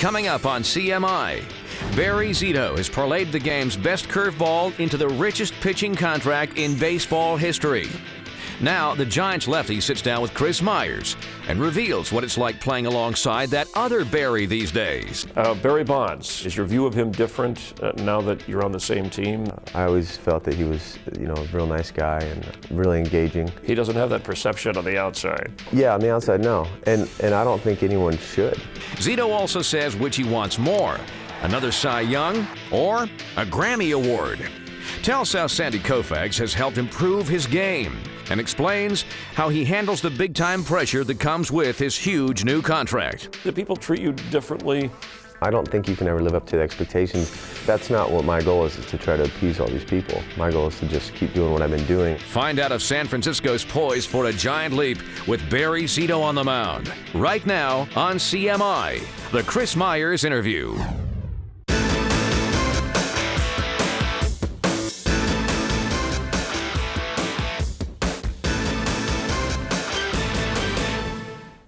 Coming up on CMI, Barry Zito has parlayed the game's best curveball into the richest pitching contract in baseball history. Now, the Giants lefty sits down with Chris Myers and reveals what it's like playing alongside that other Barry these days. Barry Bonds, is your view of him different now that you're on the same team? I always felt that he was, a real nice guy and really engaging. He doesn't have that perception on the outside. Yeah, on the outside, no. And I don't think anyone should. Zito also says which he wants more, another Cy Young or a Grammy Award. Tells how Sandy Koufax has helped improve his game and explains how he handles the big-time pressure that comes with his huge new contract. Do people treat you differently? I don't think you can ever live up to the expectations. That's not what my goal is to try to appease all these people. My goal is to just keep doing what I've been doing. Find out if San Francisco's poised for a giant leap with Barry Zito on the mound. Right now on CMI, the Chris Myers interview.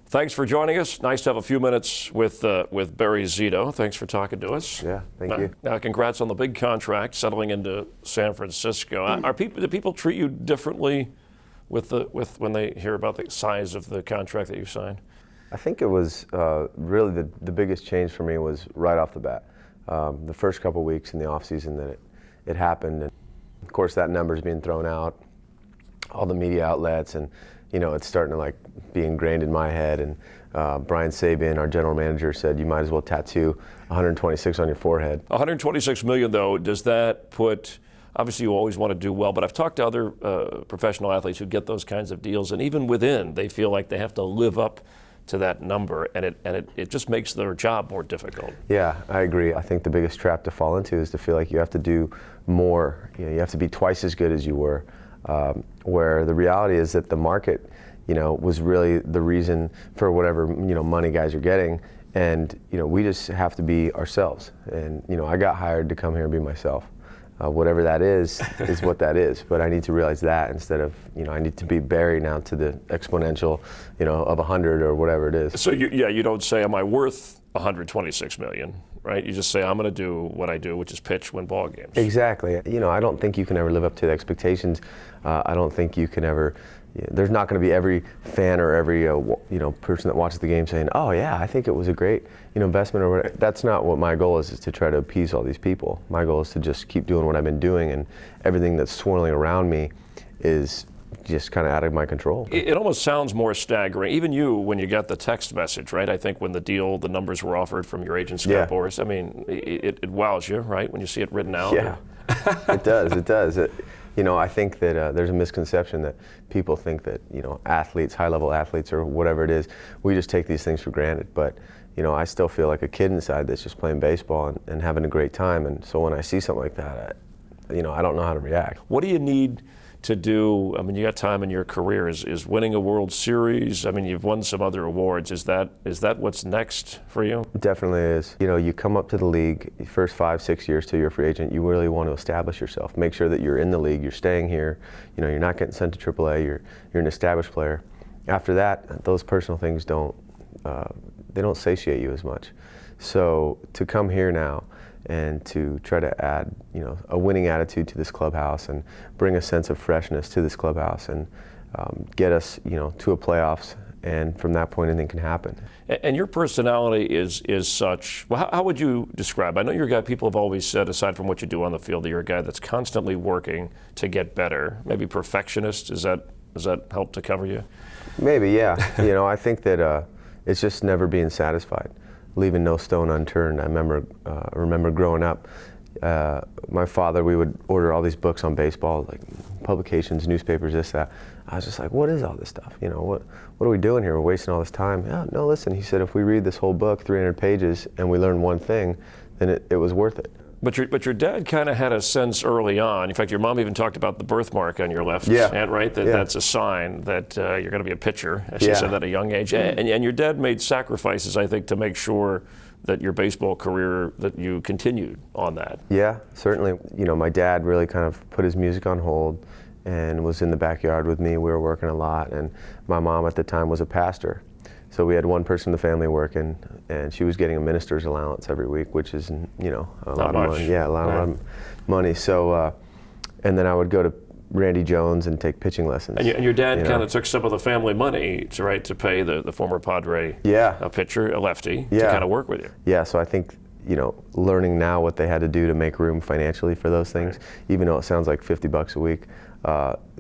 Thanks for joining us. Nice to have a few minutes with Barry Zito. Thanks for talking to us. Yeah, thank you. Now, congrats on the big contract, settling into San Francisco. Do people treat you differently with when they hear about the size of the contract that you signed? I think it was really the biggest change for me was right off the bat. The first couple of weeks in the offseason that it happened. And of course, that number's being thrown out, all the media outlets, and it's starting to be ingrained in my head. And Brian Sabin, our general manager, said you might as well tattoo 126 on your forehead. 126 million, though, does that put? Obviously, you always want to do well, but I've talked to other professional athletes who get those kinds of deals, and even within, they feel like they have to live up to that number, and it just makes their job more difficult. Yeah, I agree. I think the biggest trap to fall into is to feel like you have to do more. You have to be twice as good as you were. Where the reality is that the market, was really the reason for whatever, money guys are getting. And, we just have to be ourselves. And, I got hired to come here and be myself. Whatever that is what that is. But I need to realize that instead of, I need to be Barry now to the exponential, of 100 or whatever it is. So, you don't say, am I worth 126 million, right? You just say, I'm going to do what I do, which is pitch, win ball games. Exactly. I don't think you can ever live up to the expectations. I don't think you can ever. There's not going to be every fan or every person that watches the game saying, "Oh yeah, I think it was a great investment." Or whatever. That's not what my goal is to try to appease all these people. My goal is to just keep doing what I've been doing, and everything that's swirling around me is just kind of out of my control. It almost sounds more staggering. Even you, when you got the text message, right? I think when the numbers were offered from your agent, Scott Boras, I mean, it wows you, right? When you see it written out. Yeah, it does. It does. I think that there's a misconception that people think that, athletes, high-level athletes or whatever it is, we just take these things for granted. But, I still feel like a kid inside that's just playing baseball and having a great time. And so when I see something like that, I don't know how to react. What do you need to do? I mean, you got time in your career. Is winning a World Series? I mean, you've won some other awards. Is that what's next for you? It definitely is. You come up to the league, the first 5-6 years till you're a free agent, you really want to establish yourself. Make sure that you're in the league, you're staying here, you're not getting sent to AAA, you're an established player. After that, those personal things don't satiate you as much. So to come here now and to try to add, a winning attitude to this clubhouse and bring a sense of freshness to this clubhouse and get us, to a playoffs, and from that point anything can happen. And your personality is such, well, how would you describe? I know you're a guy, people have always said, aside from what you do on the field, that you're a guy that's constantly working to get better. Maybe perfectionist, does that help to cover you? Maybe, yeah. I think that it's just never being satisfied, leaving no stone unturned. I remember growing up, my father, we would order all these books on baseball, like publications, newspapers, this, that. I was just like, what is all this stuff? What are we doing here? We're wasting all this time. Yeah, no, listen, he said, if we read this whole book, 300 pages, and we learn one thing, then it was worth it. But your dad kind of had a sense early on. In fact, your mom even talked about the birthmark on your left hand, right? That's a sign that you're going to be a pitcher. She said that at a young age. And your dad made sacrifices, I think, to make sure that your baseball career, that you continued on that. Yeah, certainly. My dad really kind of put his music on hold and was in the backyard with me. We were working a lot. And my mom at the time was a pastor. So we had one person in the family working, and she was getting a minister's allowance every week, which is, you know, a lot of money. Yeah, a lot of money. So, and then I would go to Randy Jones and take pitching lessons. And your dad kind of took some of the family money to pay the former Padre pitcher, a lefty, to kind of work with you. Yeah, so I think, you know, learning now what they had to do to make room financially for those things, even though it sounds like $50 a week,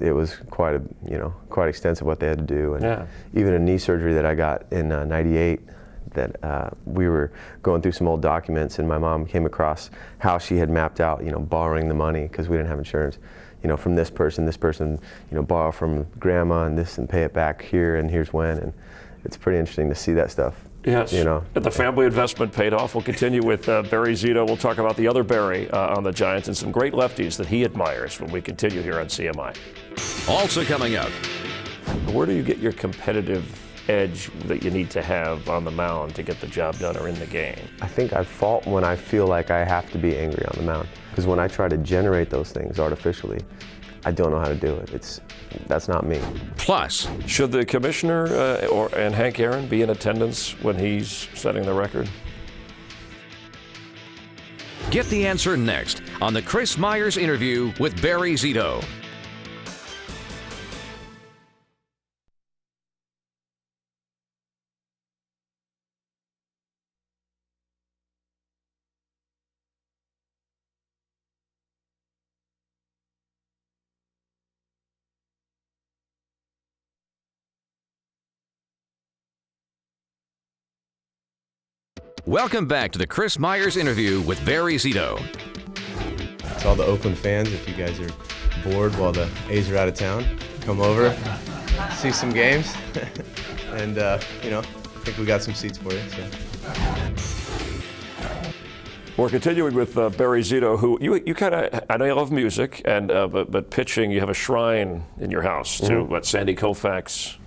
it was quite extensive what they had to do. And even a knee surgery that I got in '98, that we were going through some old documents, and my mom came across how she had mapped out, you know, borrowing the money because we didn't have insurance. You know, from this person, you know, borrow from grandma and this and pay it back here, and here's when. And it's pretty interesting to see that stuff. Yes. You know. The family investment paid off. We'll continue with Barry Zito. We'll talk about the other Barry on the Giants and some great lefties that he admires when we continue here on CMI. Also coming up. Where do you get your competitive edge that you need to have on the mound to get the job done or in the game? I think I fault when I feel like I have to be angry on the mound. Because when I try to generate those things artificially, I don't know how to do it. That's not me. Plus, should the commissioner and Hank Aaron be in attendance when he's setting the record? get the answer next on the Chris Myers interview with Barry Zito. Welcome back to the Chris Myers interview with Barry Zito. To all the Oakland fans, if you guys are bored while the A's are out of town, come over, see some games, and you know, I think we got some seats for you. So. We're continuing with Barry Zito, who you kind of, I know you love music, and but pitching, you have a shrine in your house to Sandy Koufax.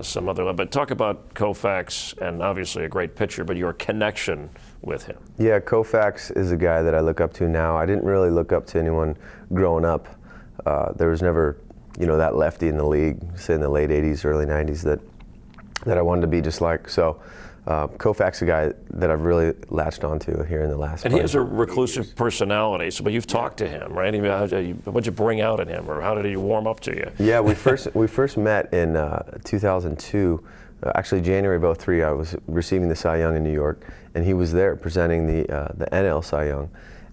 Some other, but talk about Koufax, and obviously a great pitcher, but your connection with him. Yeah, Koufax is a guy that I look up to now. I didn't really look up to anyone growing up. There was never, you know, that lefty in the league, say in the late 80s, early 90s, that I wanted to be just like. So Koufax is a guy that I've really latched onto here in the last. And he has a reclusive personality, so but you've talked to him, right? What'd you bring out in him, or how did he warm up to you? Yeah, we first met in 2002. Actually, January of '03, I was receiving the Cy Young in New York, and he was there presenting the NL Cy Young,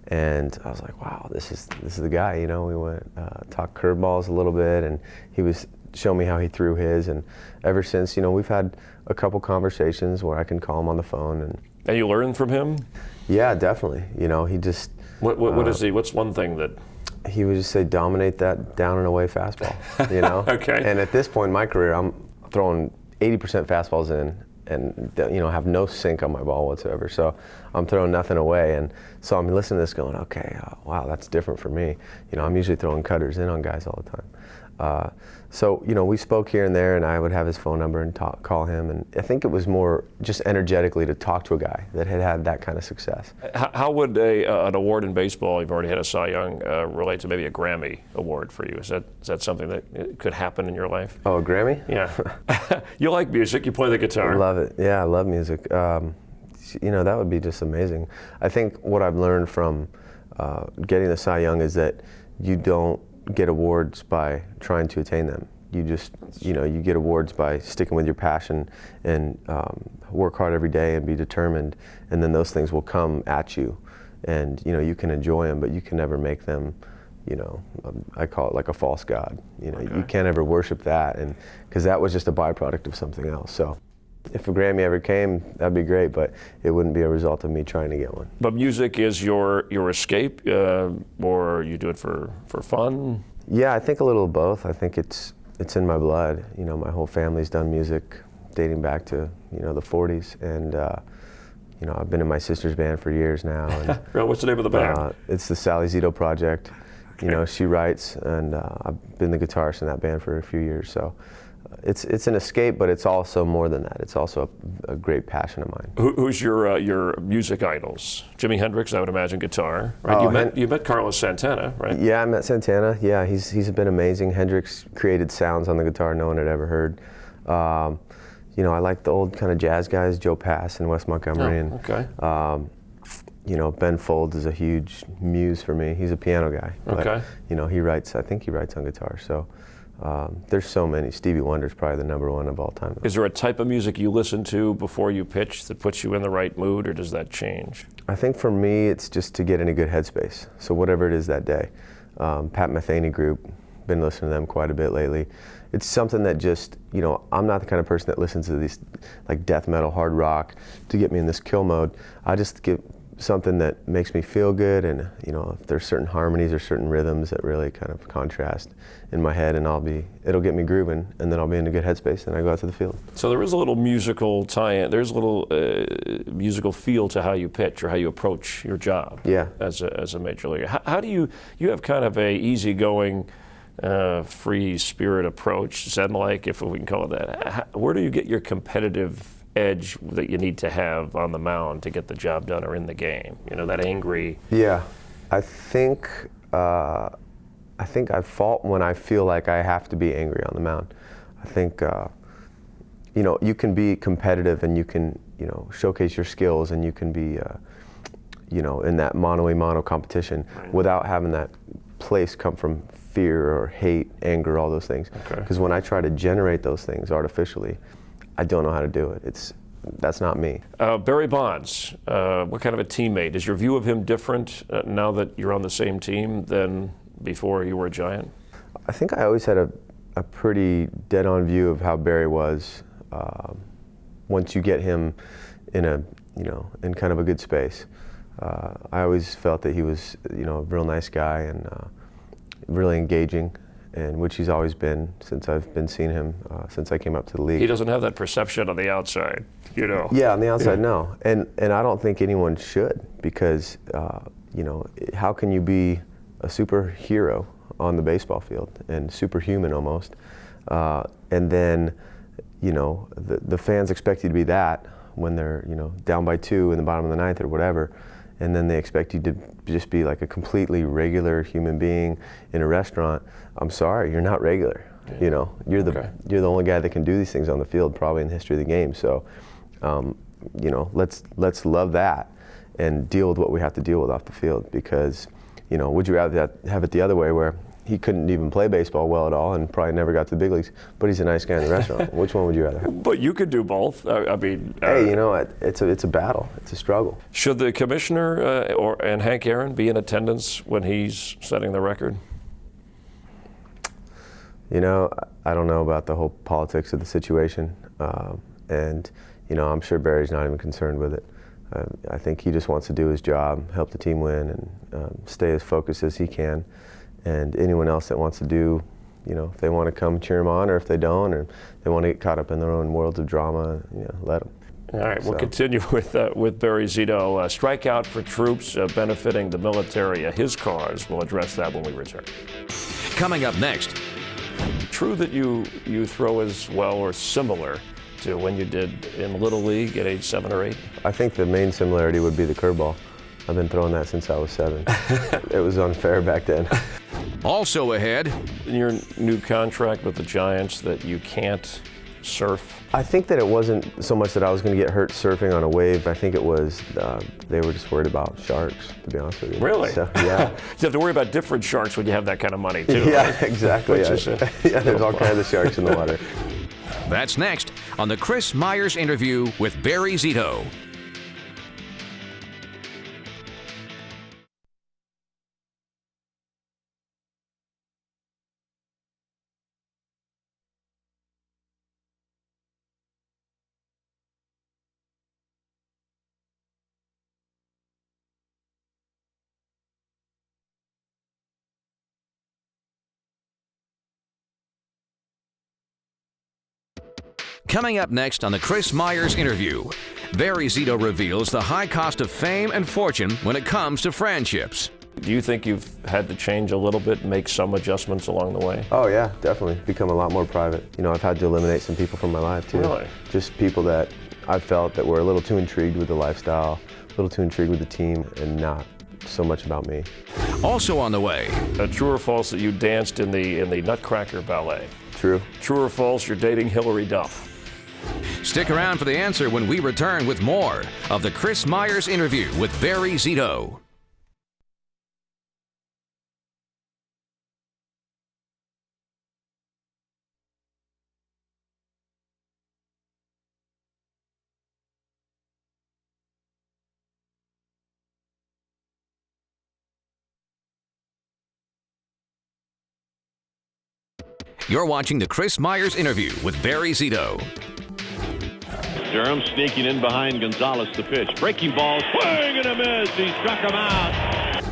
and I was like, wow, this is the guy. You know, we went talked curveballs a little bit, and he was showing me how he threw his, and ever since, you know, we've had a couple conversations where I can call him on the phone. And you learn from him? Yeah, definitely. You know, he just... What is he? What's one thing that... He would just say, dominate that down and away fastball, you know? Okay. And at this point in my career, I'm throwing 80% fastballs in and, you know, have no sink on my ball whatsoever. So I'm throwing nothing away. And so I'm listening to this going, okay, wow, that's different for me. You know, I'm usually throwing cutters in on guys all the time. So, you know, we spoke here and there, and I would have his phone number and call him. And I think it was more just energetically to talk to a guy that had had that kind of success. How would an award in baseball, you've already had a Cy Young, relate to maybe a Grammy award for you? Is that something that could happen in your life? Oh, a Grammy? Yeah. You like music, you play the guitar. I love it. Yeah, I love music. You know, that would be just amazing. I think what I've learned from getting the Cy Young is that you don't get awards by trying to attain them. You just, you know, you get awards by sticking with your passion and work hard every day and be determined, and then those things will come at you, and you know, you can enjoy them, but you can never make them, you know, I call it like a false god. You know, you can't ever worship that, and because that was just a byproduct of something else. So if a Grammy ever came, that'd be great, but it wouldn't be a result of me trying to get one. But music is your escape, or you do it for fun? Yeah, I think a little of both. I think it's in my blood. You know, my whole family's done music dating back to, you know, the 40s, and you know, I've been in my sister's band for years now. And, what's the name of the band? It's the Sally Zito Project. Okay. You know, she writes, and I've been the guitarist in that band for a few years. So it's an escape, but it's also more than that. It's also a great passion of mine. Who's your music idols? Jimi Hendrix, I would imagine, guitar. Right? You met Carlos Santana, right? Yeah, I met Santana. Yeah, he's been amazing. Hendrix created sounds on the guitar no one had ever heard. I like the old kind of jazz guys, Joe Pass and Wes Montgomery. Okay. Ben Folds is a huge muse for me. He's a piano guy. Okay. But, he writes, I think he writes on guitar. So there's so many. Stevie Wonder's probably the #1 of all time. Is there a type of music you listen to before you pitch that puts you in the right mood, or does that change? I think for me, it's just to get in a good headspace. So whatever it is that day. Pat Metheny Group, been listening to them quite a bit lately. It's something that just, I'm not the kind of person that listens to these like death metal, hard rock to get me in this kill mode. I just get something that makes me feel good, and if there's certain harmonies or certain rhythms that really kind of contrast in my head, and it'll get me grooving, and then I'll be in a good headspace, and I go out to the field. So there is a little musical tie-in. There's a little musical feel to how you pitch or how you approach your job. Yeah. As a major leaguer. How do you have kind of a easygoing, free spirit approach, Zen-like, if we can call it that. Where do you get your competitive edge that you need to have on the mound to get the job done or in the game? That angry. Yeah, I think I fault when I feel like I have to be angry on the mound. I think you can be competitive and you can showcase your skills, and you can be in that mano-a-mano competition without having that place come from fear or hate, anger, all those things. Because when I try to generate those things artificially, I don't know how to do it. That's not me. Barry Bonds, what kind of a teammate? Is your view of him different now that you're on the same team than before you were a Giant? I think I always had a pretty dead-on view of how Barry was. Once you get him in in kind of a good space, I always felt that he was a real nice guy and really engaging, and which he's always been since I've been seeing him since I came up to the league. He doesn't have that perception on the outside, Yeah, on the outside, no, and I don't think anyone should, because how can you be a superhero on the baseball field and superhuman almost, and then the fans expect you to be that when they're down by 2 in the bottom of the 9th or whatever. And then they expect you to just be like a completely regular human being in a restaurant. I'm sorry, you're not regular. Yeah. You're the only guy that can do these things on the field, probably in the history of the game. So, let's love that and deal with what we have to deal with off the field. Because, would you rather have it the other way, where he couldn't even play baseball well at all and probably never got to the big leagues, but he's a nice guy in the restaurant? Which one would you rather have? But you could do both. I mean, hey, it's a battle. It's a struggle. Should the commissioner and Hank Aaron be in attendance when he's setting the record? I don't know about the whole politics of the situation, and I'm sure Barry's not even concerned with it. I think he just wants to do his job, help the team win, and stay as focused as he can. And anyone else that wants to do, if they want to come cheer him on, or if they don't, or they want to get caught up in their own worlds of drama, let them. All right, we'll continue with Barry Zito. Strikeout for Troops, benefiting the military, his cause. We'll address that when we return. Coming up next. True that you throw as well or similar to when you did in Little League at age 7 or 8? I think the main similarity would be the curveball. I've been throwing that since I was 7. It was unfair back then. Also ahead. In your new contract with the Giants, that you can't surf? I think that it wasn't so much that I was going to get hurt surfing on a wave. I think it was they were just worried about sharks, to be honest with you. Really? So, yeah. You have to worry about different sharks when you have that kind of money, too. Yeah, right? exactly. Yeah, there's all kinds of sharks in the water. That's next on the Chris Myers interview with Barry Zito. Coming up next on the Chris Myers interview, Barry Zito reveals the high cost of fame and fortune when it comes to friendships. Do you think you've had to change a little bit, make some adjustments along the way? Oh yeah, definitely. Become a lot more private. I've had to eliminate some people from my life too. Really? Just people that I felt that were a little too intrigued with the lifestyle, a little too intrigued with the team, and not so much about me. Also on the way. True or false that you danced in the Nutcracker Ballet? True. True or false you're dating Hillary Duff? Stick around for the answer when we return with more of the Chris Myers interview with Barry Zito. You're watching the Chris Myers interview with Barry Zito. Durham sneaking in behind Gonzalez, the pitch. Breaking ball, swing and a miss. He struck him out.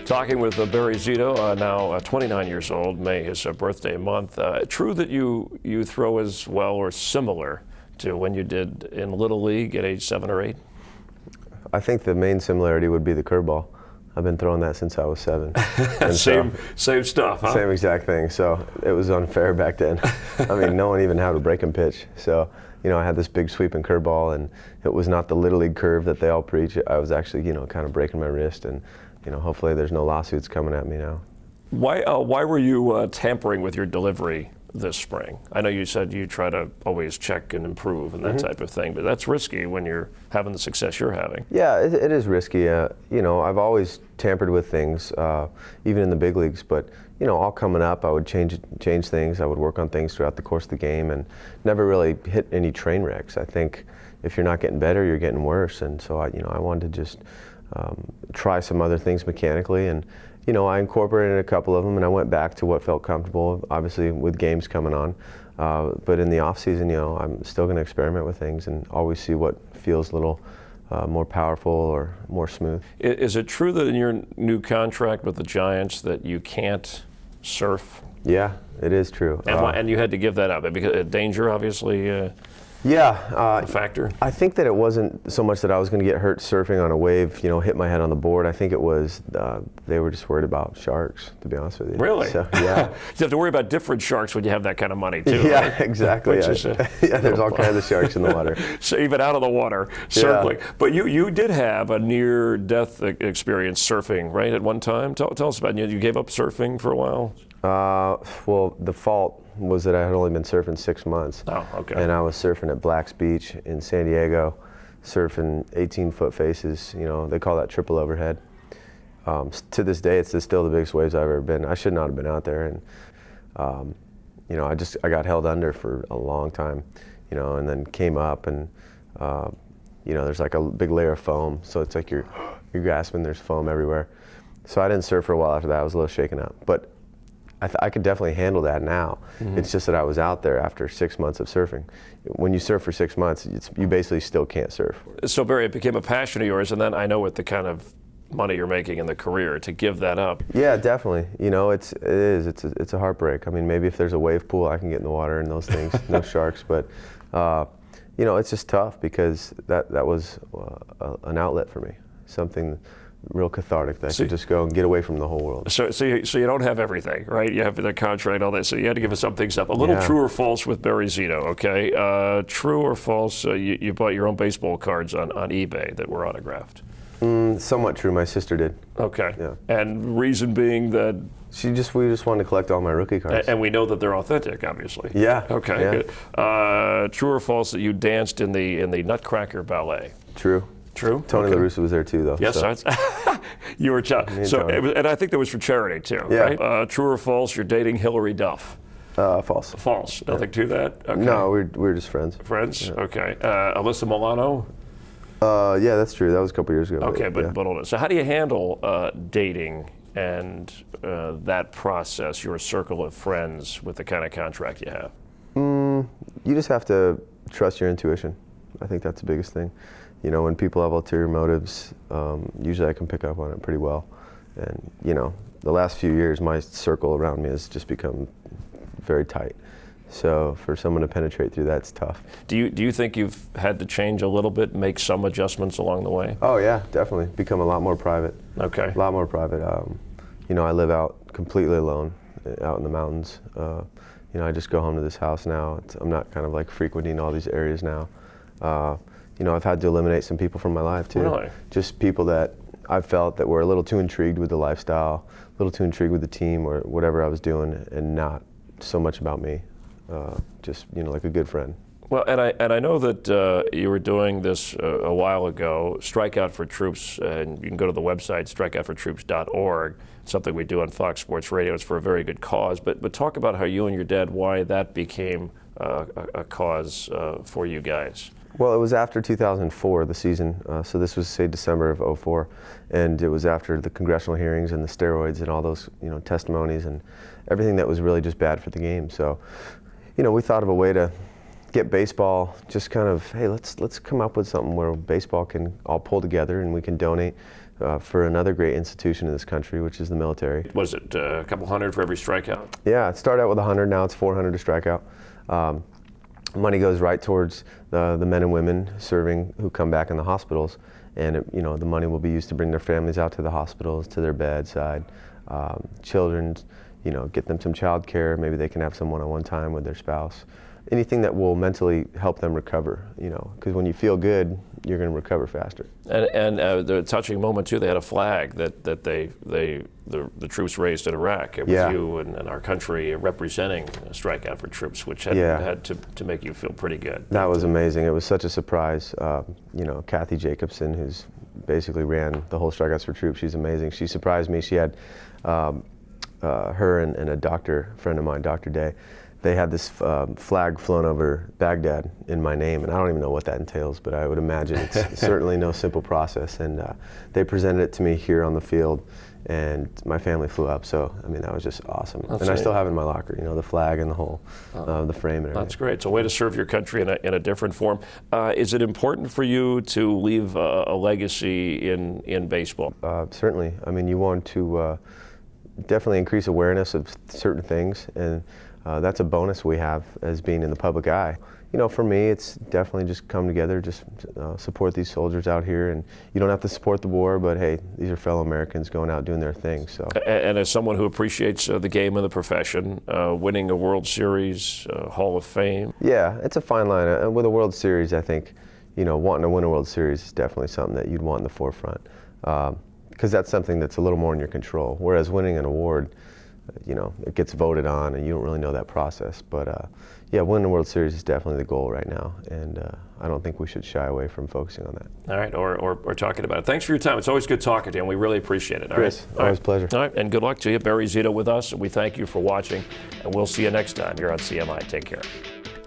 Talking with Barry Zito, now 29 years old, May his birthday month. True that you throw as well or similar to when you did in Little League at age 7 or 8? I think the main similarity would be the curveball. I've been throwing that since I was 7. same stuff, huh? Same exact thing. So it was unfair back then. I mean, no one even had a breaking pitch. So, I had this big sweeping curveball, and it was not the Little League curve that they all preach. I was actually, kind of breaking my wrist, and, hopefully there's no lawsuits coming at me now. Why were you tampering with your delivery this spring? I know you said you try to always check and improve and that type of thing, but that's risky when you're having the success you're having. Yeah, it is risky. I've always tampered with things, even in the big leagues, but all coming up, I would change things. I would work on things throughout the course of the game and never really hit any train wrecks. I think if you're not getting better, you're getting worse. And so I wanted to just try some other things mechanically, and I incorporated a couple of them, and I went back to what felt comfortable, obviously with games coming on. But in the off season, I'm still going to experiment with things and always see what feels a little more powerful or more smooth. Is it true that in your new contract with the Giants that you can't surf? Yeah, it is true. And you had to give that up because danger, obviously. A factor? I think that it wasn't so much that I was going to get hurt surfing on a wave, hit my head on the board. I think it was they were just worried about sharks, to be honest with you. Really? So, yeah. You have to worry about different sharks when you have that kind of money, too. Yeah, right? exactly. Yeah, there's all kinds of sharks in the water. So even out of the water, circling. Yeah. But you did have a near-death experience surfing, right, at one time? Tell us about it. You gave up surfing for a while? Well, the fault was that I had only been surfing 6 months. Oh, okay. And I was surfing at Black's Beach in San Diego, surfing 18-foot faces. They call that triple overhead. To this day, it's still the biggest waves I've ever been. I should not have been out there, and I got held under for a long time, and then came up, and there's like a big layer of foam, so it's like you're grasping. There's foam everywhere. So I didn't surf for a while after that. I was a little shaken up, but I could definitely handle that now. Mm-hmm. It's just that I was out there after 6 months of surfing. When you surf for 6 months, you basically still can't surf. So Barry, it became a passion of yours, and then I know with the kind of money you're making in the career, to give that up. Yeah, definitely. It's a heartbreak. I mean, maybe if there's a wave pool, I can get in the water and those things. No sharks, but it's just tough because that was an outlet for me, something real cathartic that I could just go and get away from the whole world. So you don't have everything, right? You have the contract, all that, so you had to give us some things up. A little true or false with Barry Zito, okay? True or false, you bought your own baseball cards on eBay that were autographed? Somewhat true. My sister did. Okay. Yeah. And reason being that? We just wanted to collect all my rookie cards. And we know that they're authentic, obviously. Yeah. Okay, yeah. Good. True or false that you danced in the Nutcracker Ballet? True. True. Tony La Russa was there too, though. Yes, so. You were and I think that was for charity too, yeah. Right? True or false? You're dating Hillary Duff? False. False. Nothing to that. Okay. No, we're just friends. Friends. Yeah. Okay. Alyssa Milano? Yeah, that's true. That was a couple years ago. Okay, but hold on. So how do you handle dating and that process? Your circle of friends with the kind of contract you have. You just have to trust your intuition. I think that's the biggest thing. When people have ulterior motives, usually I can pick up on it pretty well. And, the last few years, my circle around me has just become very tight. So for someone to penetrate through that, it's tough. Do you think you've had to change a little bit, make some adjustments along the way? Oh, yeah, definitely. Become a lot more private. Okay. A lot more private. I live out completely alone, out in the mountains. I just go home to this house now. I'm not kind of like frequenting all these areas now. I've had to eliminate some people from my life too. Really? Just people that I felt that were a little too intrigued with the lifestyle, a little too intrigued with the team or whatever I was doing, and not so much about me. Just like a good friend. Well, and I know that you were doing this a while ago, Strikeout for Troops, and you can go to the website, strikeoutfortroops.org. It's something we do on Fox Sports Radio. It's for a very good cause. But talk about how you and your dad, why that became a cause for you guys. Well, it was after 2004, the season. So this was, say, December of '04, and it was after the congressional hearings and the steroids and all those, testimonies and everything that was really just bad for the game. So, we thought of a way to get baseball just kind of, hey, let's come up with something where baseball can all pull together and we can donate for another great institution in this country, which is the military. Was it a couple hundred for every strikeout? Yeah, it started out with 100, now it's 400 to strikeout. Money goes right towards the men and women serving who come back in the hospitals, and the money will be used to bring their families out to the hospitals, to their bedside. Children, get them some child care. Maybe they can have some one-on-one time with their spouse. Anything that will mentally help them recover, because when you feel good, you're going to recover faster. And the touching moment too, they had a flag that the troops raised in Iraq. It was you and our country representing Strikeout for Troops, which had to make you feel pretty good. That was amazing. It was such a surprise. Kathy Jacobson, who's basically ran the whole Strikeouts for Troops, she's amazing. She surprised me. She had her and a doctor friend of mine, Dr. Day. They had this flag flown over Baghdad in my name, and I don't even know what that entails, but I would imagine it's certainly no simple process. And they presented it to me here on the field, and my family flew up. So, that was just awesome. I still have it in my locker, the flag and the whole, the frame and everything. That's great. It's a way to serve your country in a different form. Is it important for you to leave a legacy in baseball? Certainly. You want to definitely increase awareness of certain things, and that's a bonus we have as being in the public eye. For me, it's definitely just come together, just support these soldiers out here, and you don't have to support the war, but hey, these are fellow Americans going out doing their thing. So. And as someone who appreciates the game and the profession, winning a World Series, Hall of Fame. Yeah, it's a fine line. With a World Series, I think, wanting to win a World Series is definitely something that you'd want in the forefront, because that's something that's a little more in your control. Whereas winning an award, it gets voted on, and you don't really know that process. But winning the World Series is definitely the goal right now, and I don't think we should shy away from focusing on that. All right, or talking about it. Thanks for your time. It's always good talking to you, and we really appreciate it. Chris, always a pleasure. All right, and good luck to you. Barry Zito with us, and we thank you for watching, and we'll see you next time here on CMI. Take care.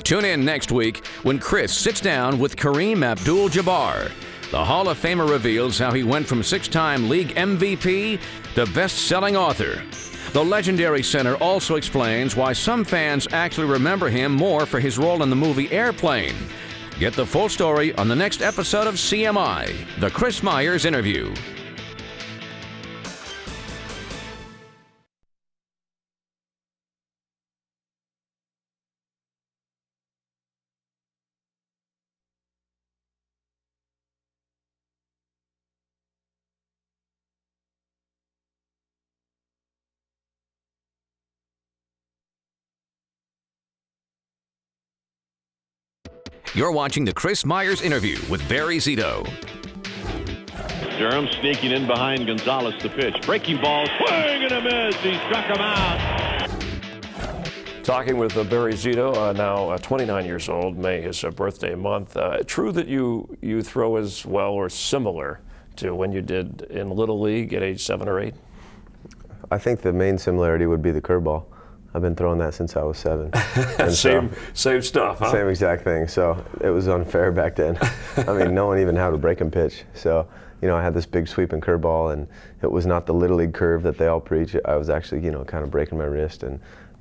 Tune in next week when Chris sits down with Kareem Abdul-Jabbar. The Hall of Famer reveals how he went from 6-time league MVP to best-selling author. The legendary center also explains why some fans actually remember him more for his role in the movie Airplane. Get the full story on the next episode of CMI, The Chris Myers Interview. You're watching The Chris Myers Interview with Barry Zito. Durham sneaking in behind Gonzalez to pitch. Breaking ball, swing and a miss. He struck him out. Talking with Barry Zito, now 29 years old, May his birthday month. True that you throw as well or similar to when you did in Little League at age 7 or 8? I think the main similarity would be the curveball. I've been throwing that since I was 7. And same stuff, huh? Same exact thing. So it was unfair back then. No one even had a breaking pitch. So, I had this big sweeping curveball, and it was not the Little League curve that they all preach. I was actually, kind of breaking my wrist, and,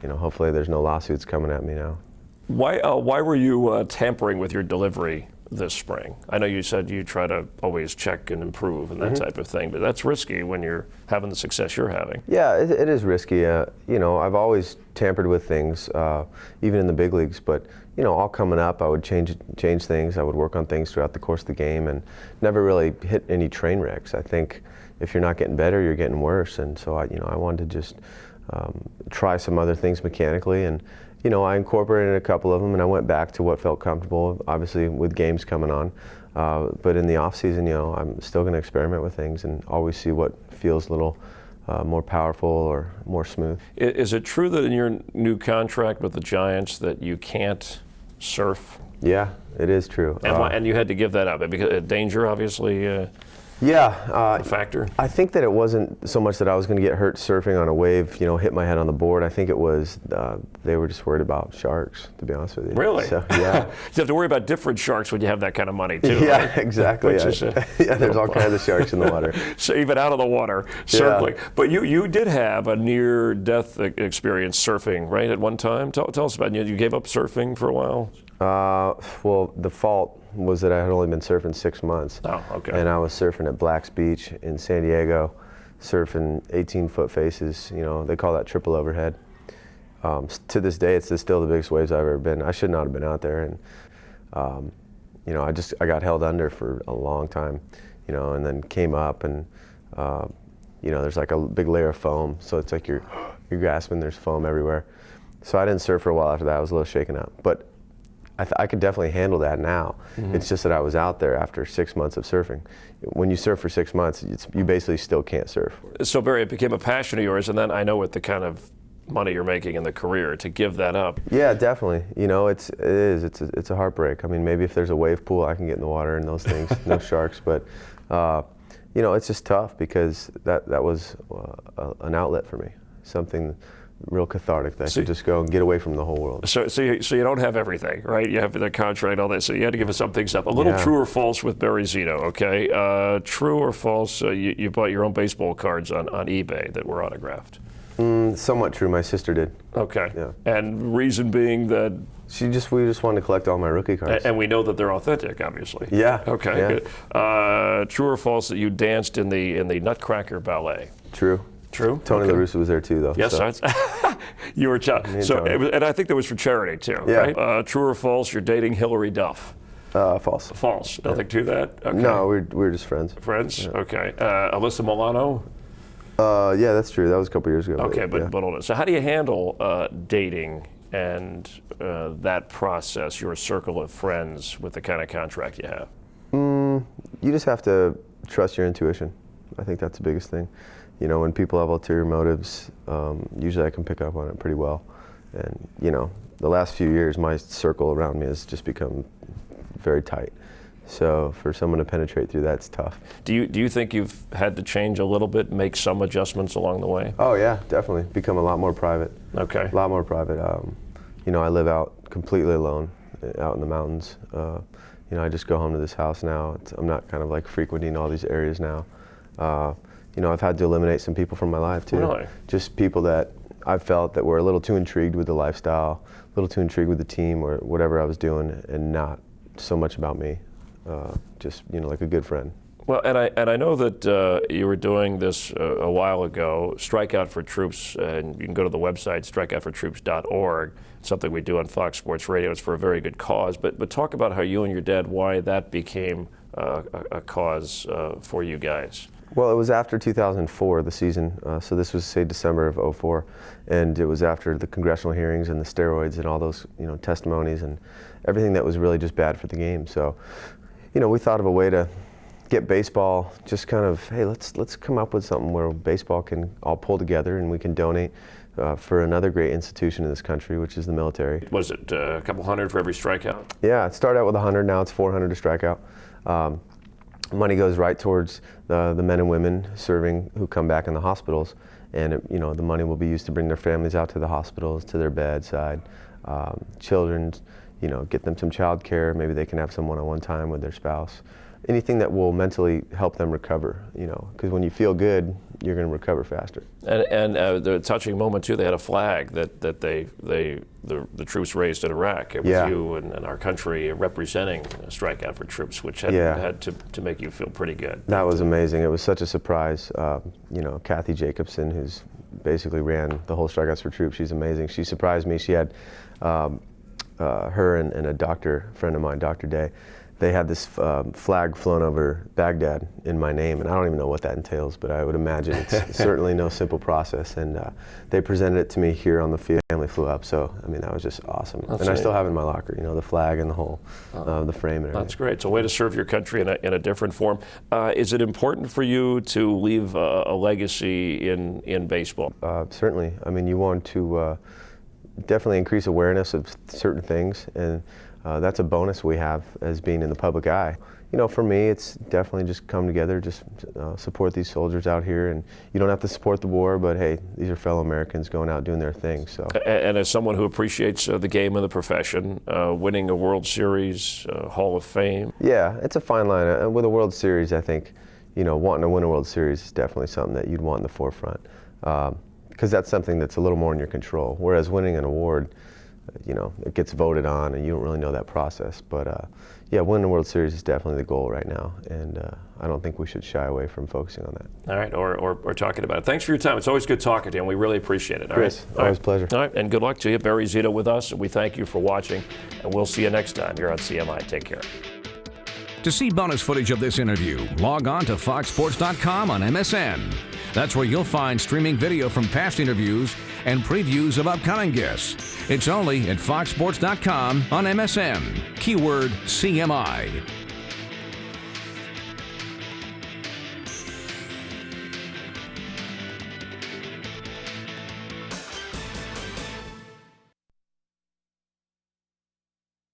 hopefully there's no lawsuits coming at me now. Why were you tampering with your delivery this spring? I know you said you try to always check and improve and that type of thing, but that's risky when you're having the success you're having. Yeah, it is risky. I've always tampered with things, even in the big leagues, but all coming up, I would change things. I would work on things throughout the course of the game, and never really hit any train wrecks. I think if you're not getting better, you're getting worse, and so I wanted to just try some other things mechanically, and I incorporated a couple of them, and I went back to what felt comfortable, obviously with games coming on. But in the off season, I'm still going to experiment with things and always see what feels a little more powerful or more smooth. Is it true that in your new contract with the Giants that you can't surf Yeah, it is true. And you had to give that up because danger, obviously. A factor. I think that it wasn't so much that I was going to get hurt surfing on a wave, hit my head on the board. I think it was they were just worried about sharks, to be honest with you. Really? So, yeah. You have to worry about different sharks when you have that kind of money too. Yeah, right? exactly. There's all kinds of sharks in the water. So even out of the water, circling. Yeah. But you did have a near-death experience surfing, right? At one time. Tell us about it. You gave up surfing for a while. Well, the fault was that I had only been surfing 6 months. Oh, okay. And I was surfing at Black's Beach in San Diego, surfing 18-foot faces. They call that triple overhead. To this day, it's still the biggest waves I've ever been. I should not have been out there, and I got held under for a long time, and then came up, and there's like a big layer of foam, so it's like you're grasping. There's foam everywhere. So I didn't surf for a while after that. I was a little shaken up, but I could definitely handle that now. Mm-hmm. It's just that I was out there after 6 months of surfing. When you surf for 6 months, you basically still can't surf. So Barry, it became a passion of yours, and then I know with the kind of money you're making in the career, to give that up. Yeah, definitely. It's a heartbreak. I mean, maybe if there's a wave pool, I can get in the water and those things. No sharks, but it's just tough because that was an outlet for me. Something real cathartic that I could just go and get away from the whole world. So you don't have everything, right? You have the contract, all that. So you had to give us some things up. A little true or false with Barry Zito, okay? True or false? You bought your own baseball cards on eBay that were autographed. Somewhat true. My sister did. Okay. Yeah. And reason being that we just wanted to collect all my rookie cards. And we know that they're authentic, obviously. Yeah. Okay. Yeah. Good. True or false that you danced in the Nutcracker Ballet? True. True. Tony La Russa was there too, though. Yes, so. You were and I think that was for charity too, yeah. Right? True or false? You're dating Hillary Duff. False. False. Nothing to that. Okay. No, we're just friends. Friends. Yeah. Okay. Alyssa Milano. Yeah, that's true. That was a couple years ago. Okay, but older. So how do you handle dating and that process, your circle of friends, with the kind of contract you have? You just have to trust your intuition. I think that's the biggest thing. When people have ulterior motives, usually I can pick up on it pretty well. And, the last few years, my circle around me has just become very tight. So for someone to penetrate through that's tough. Do you think you've had to change a little bit, make some adjustments along the way? Oh yeah, definitely. Become a lot more private. Okay. A lot more private. I live out completely alone, out in the mountains. I just go home to this house now. I'm not kind of like frequenting all these areas now. I've had to eliminate some people from my life too. Really? Just people that I felt that were a little too intrigued with the lifestyle, a little too intrigued with the team or whatever I was doing, and not so much about me. Just like a good friend. Well, and I know that you were doing this a while ago, Strike Out for Troops, and you can go to the website, strikeoutfortroops.org. It's something we do on Fox Sports Radio. It's for a very good cause. But talk about how you and your dad, why that became a cause for you guys. Well, it was after 2004, the season. So this was, say, December of '04, and it was after the congressional hearings and the steroids and all those, testimonies and everything that was really just bad for the game. So, we thought of a way to get baseball just kind of, hey, let's come up with something where baseball can all pull together and we can donate for another great institution in this country, which is the military. Was it a couple hundred for every strikeout? Yeah, it started out with 100, now it's 400 to strikeout. Money goes right towards the men and women serving who come back in the hospitals, and the money will be used to bring their families out to the hospitals, to their bedside. Children, get them some child care. Maybe they can have some one-on-one time with their spouse. Anything that will mentally help them recover, because when you feel good, you're going to recover faster. And the touching moment too, they had a flag that the troops raised in Iraq. It was you and our country representing Strikeout for Troops, which had to make you feel pretty good. That was amazing. It was such a surprise. Kathy Jacobson, who's basically ran the whole Strikeouts for Troops, she's amazing. She surprised me. She had her and a doctor friend of mine, Dr. Day. They had this flag flown over Baghdad in my name, and I don't even know what that entails, but I would imagine it's certainly no simple process. And they presented it to me here on the field. Family flew up, so that was just awesome. I still have it in my locker, the flag and the whole, the frame and everything. That's great. It's a way to serve your country in a different form. Is it important for you to leave a legacy in baseball? Certainly. You want to definitely increase awareness of certain things, and that's a bonus we have as being in the public eye. You know, for me, it's definitely just come together, just support these soldiers out here, and you don't have to support the war, but hey, these are fellow Americans going out doing their thing. So. And as someone who appreciates the game and the profession, winning a World Series, Hall of Fame. Yeah, it's a fine line. With a World Series, I think, you know, wanting to win a World Series is definitely something that you'd want in the forefront, because that's something that's a little more in your control. Whereas winning an award, you know, it gets voted on, and you don't really know that process. But yeah, winning the World Series is definitely the goal right now, and I don't think we should shy away from focusing on that. All right, or talking about it. Thanks for your time. It's always good talking to you, and we really appreciate it. Chris, always a pleasure. All right, and good luck to you. Barry Zito with us, and we thank you for watching, and we'll see you next time here on CMI. Take care. To see bonus footage of this interview, log on to foxsports.com on MSN. That's where you'll find streaming video from past interviews and previews of upcoming guests. It's only at foxsports.com on MSN. Keyword CMI.